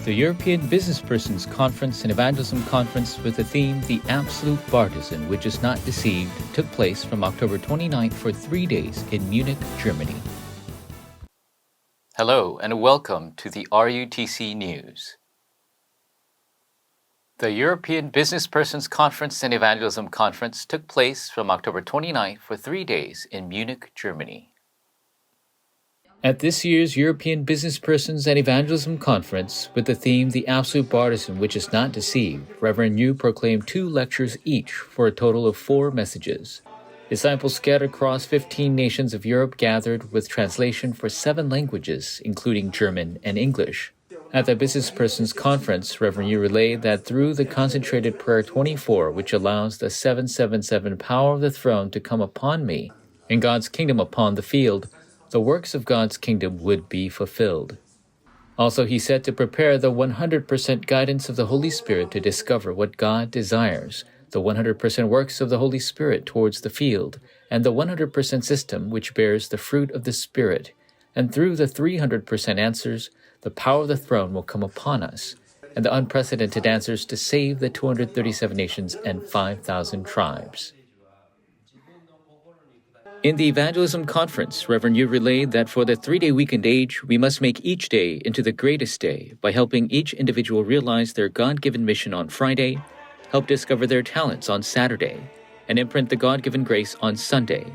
The European Businesspersons Conference and Evangelism Conference with the theme The Absolute Partisan Which Is Not Deceived took place from October 29th for 3 days in Munich, Germany. Hello and welcome to the RUTC News. The European Businesspersons Conference and Evangelism Conference took place from October 29th for 3 days in Munich, Germany. At this year's European Businesspersons and Evangelism Conference, with the theme The Absolute Partisan Which Is Not Deceived, Reverend Yu proclaimed 2 lectures each for a total of 4 messages. Disciples scattered across 15 nations of Europe gathered with translation for 7 languages, including German and English. At the Businesspersons Conference, Reverend Yu relayed that through the concentrated prayer 24, which allows the 777 power of the throne to come upon me, and God's kingdom upon the field, the works of God's kingdom would be fulfilled. Also, he said to prepare the 100% guidance of the Holy Spirit to discover what God desires, the 100% works of the Holy Spirit towards the field, and the 100% system which bears the fruit of the Spirit. And through the 300% answers, the power of the throne will come upon us, and the unprecedented answers to save the 237 nations and 5,000 tribes. In the Evangelism Conference, Reverend Yu relayed that for the 3-day weekend age, we must make each day into the greatest day by helping each individual realize their God-given mission on Friday, help discover their talents on Saturday, and imprint the God-given grace on Sunday.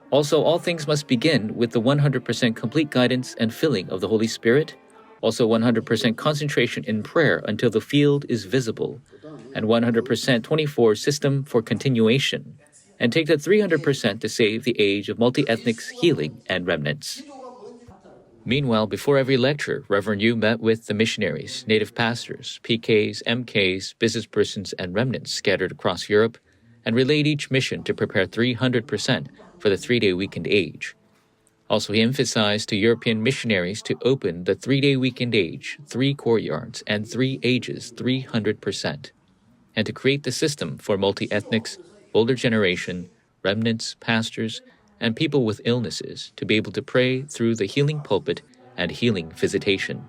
Also, all things must begin with the 100% complete guidance and filling of the Holy Spirit, also 100% concentration in prayer until the field is visible, and 100% 24 system for continuation, and take the 300% to save the age of multi-ethnics, healing, and remnants. Meanwhile, before every lecture, Reverend Yu met with the missionaries, native pastors, PKs, MKs, businesspersons, and remnants scattered across Europe, and relayed each mission to prepare 300% for the 3-day weekend age. Also, he emphasized to European missionaries to open the 3-day weekend age, 3 courtyards, and 3 ages 300%, and to create the system for multi-ethnics, older generation, remnants, pastors, and people with illnesses to be able to pray through the healing pulpit and healing visitation.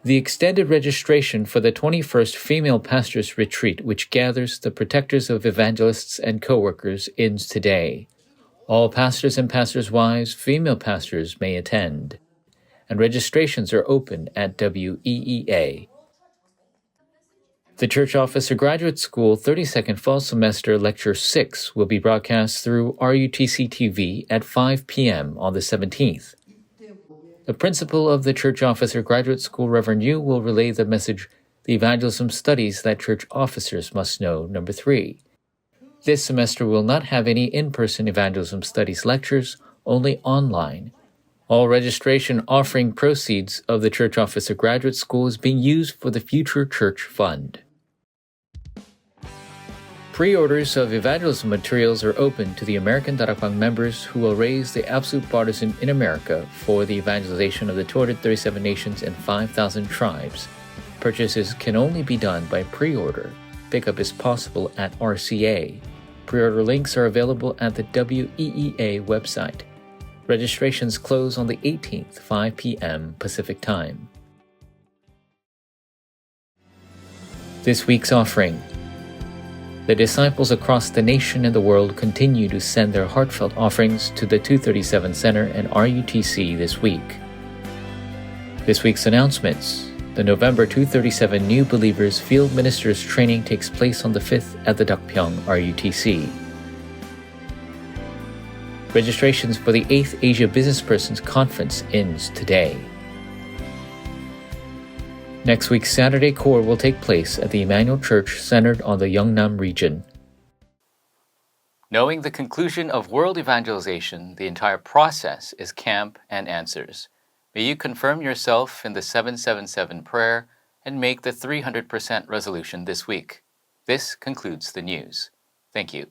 The extended registration for the 21st Female Pastors Retreat, which gathers the protectors of evangelists and co-workers, ends today. All pastors and pastors' wives, female pastors may attend, and registrations are open at WEEA. The Church Officer Graduate School 32nd Fall Semester Lecture 6 will be broadcast through RUTC TV at 5 p.m. on the 17th. The principal of the Church Officer Graduate School, Reverend Yu, will relay the message, The Evangelism Studies That Church Officers Must Know, number 3. This semester will not have any in-person Evangelism Studies lectures, only online. All registration offering proceeds of the Church Officer Graduate School is being used for the Future Church Fund. Pre-orders of evangelism materials are open to the American Darakbang members who will raise the absolute partisan in America for the evangelization of the 237 nations and 5,000 tribes. Purchases can only be done by pre-order. Pickup is possible at RCA. Pre-order links are available at the WEEA website. Registrations close on the 18th, 5 p.m. Pacific Time. This week's offering. The disciples across the nation and the world continue to send their heartfelt offerings to the 237 Center and RUTC this week. This week's announcements. The November 237 New Believers Field Ministers Training takes place on the 5th at the Dakpyeong RUTC. Registrations for the 8th Asia Businesspersons Conference ends today. Next week's Saturday Core will take place at the Emmanuel Church centered on the Yeongnam region. Knowing the conclusion of world evangelization, the entire process is camp and answers. May you confirm yourself in the 777 prayer and make the 300% resolution this week. This concludes the news. Thank you.